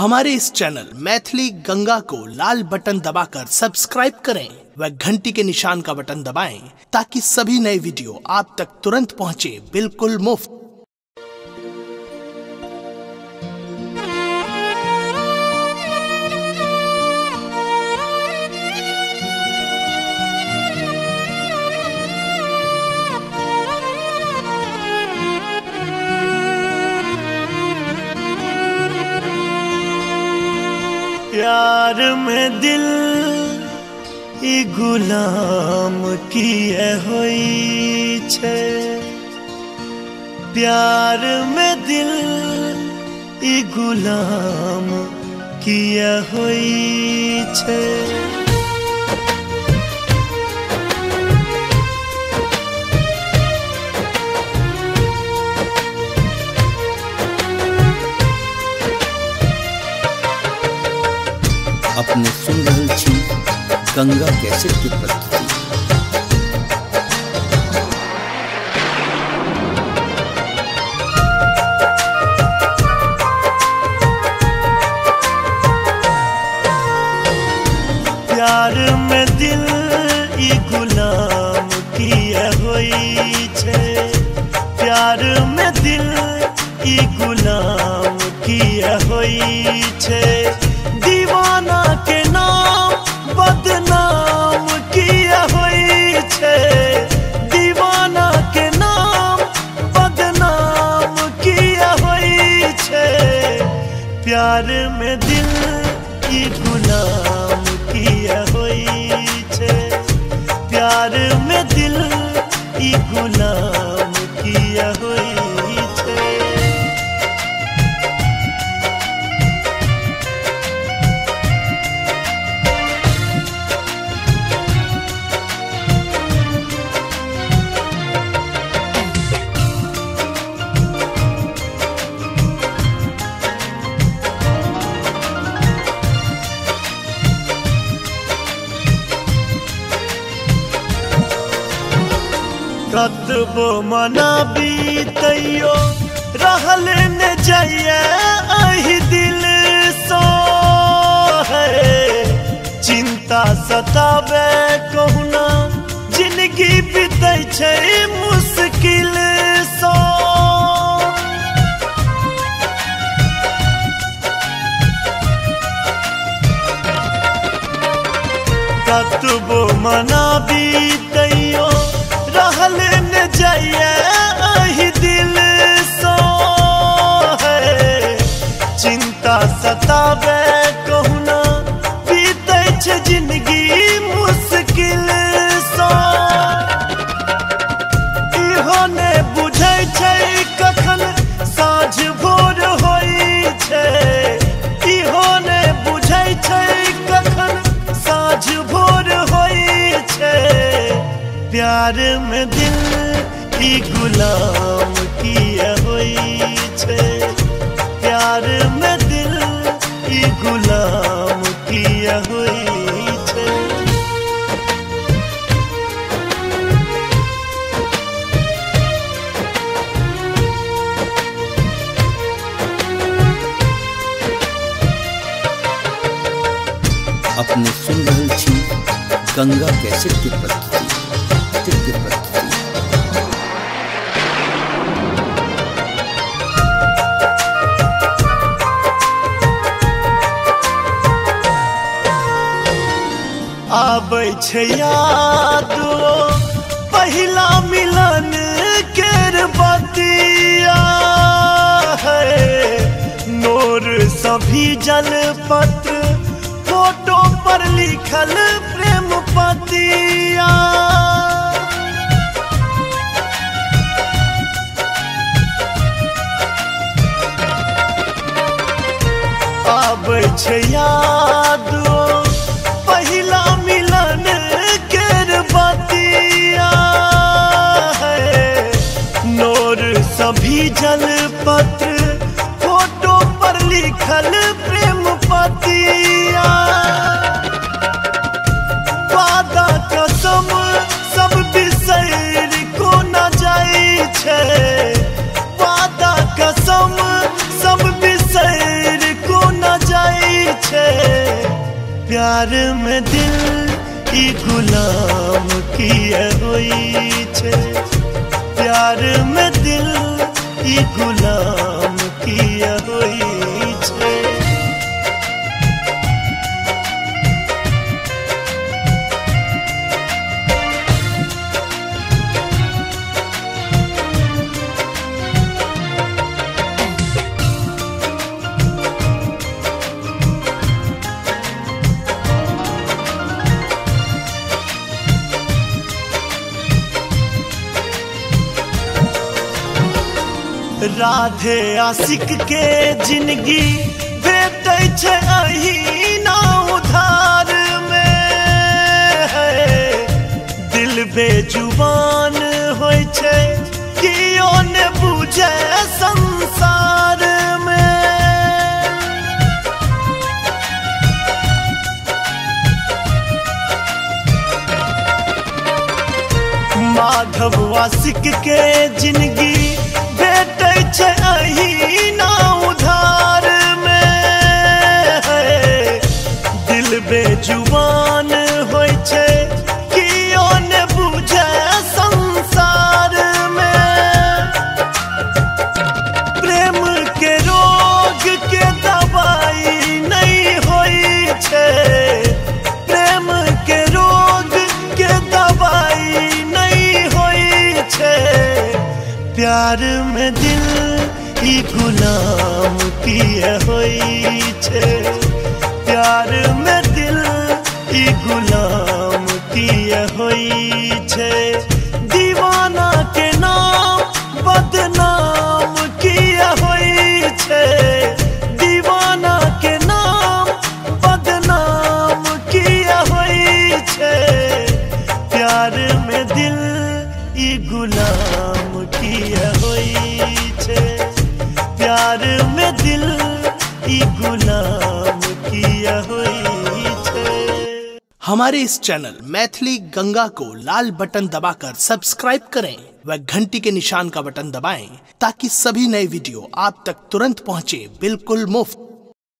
हमारे इस चैनल मैथिली गंगा को लाल बटन दबाकर सब्सक्राइब करें व घंटी के निशान का बटन दबाएं ताकि सभी नए वीडियो आप तक तुरंत पहुंचे बिल्कुल मुफ्त। प्यार में दिल ई गुलाम किए होई छे, प्यार में दिल ई गुलाम किए होई छे। अपने सुन रहल छी गंगा कैसेट की प्रस्तुति। प्यार में दिल ई गुलाम किए होई छे, प्यार में दिल ई गुलाम किए होई छे। दीवाना के नाम बदनाम किया होई छे, दीवाना के नाम बदनाम किया होई छे। प्यार में दिल ई गुलाम किया होई छे, प्यार में दिल ई गुलाम किया होई छे। कतबो मना बीतैयो रहल न जाइए अहि दिल सो है। चिंता सतावे कहुना जिंदगी बीतै छै मुश्किल सो। कतबो मना बीतैयो रहल न जाइए अहि दिल सो है। चिंता सतावे कहुना बीतै छै जिंदगी मुश्किल सो। इहो ने बुझै छै कखन साँझ भोर होई छै, इहो ने बुझै छै कखन साँझ भोर होई छै। प्यार में दिल ई गुलाम किया होई छे, प्यार में दिल ई गुलाम किया होई छे। अपने सुन रहल छी गंगा कैसेट की प्रस्तुति। आबै छै याद पहिला मिलन केर बतिया है। नोर सभी जल पत्र फोटो पर लिखल प्रेम पतिया। आबै छै याद पहिला मिलन केर बतिया है। नोर सभी जल पत्र फोटो पर लिखल प्रेम पतिया। वादा कसम सब बिसैर को न जाई छै, वादा कसम सब बिसैर को न जाई प्यार में दिल ई गुलाम किए होई छे, प्यार में दिल ई गुलाम किए होई छे। राधे आशिक के जिंदगी भेटै छै अहिना उधार में, दिल बेजुबान होय छै कियो ने बुझे संसार में। माधव आशिक के जिंदगी भेटै छै अहिना उधार में, दिल बेजुबान होय छै कियो ने बुझे संसार में। प्रेम के रोग के दवाई नहीं होय छै, प्रेम के रोग के दवाई नहीं होय छै। प्यार में दिल ई गुलाम किए होई छे, प्यार में दिल ई गुलाम किए होई छे। दीवाना के नाम बदनाम किए होई छे, दीवाना के नाम बदनाम किए होई छे। प्यार में दिल ई गुलाम किए होई छे, प्यार में दिल ई गुलाम किए होई छे। हमारे इस चैनल मैथिली गंगा को लाल बटन दबाकर सब्सक्राइब करें व घंटी के निशान का बटन दबाएं ताकि सभी नए वीडियो आप तक तुरंत पहुंचे बिल्कुल मुफ्त।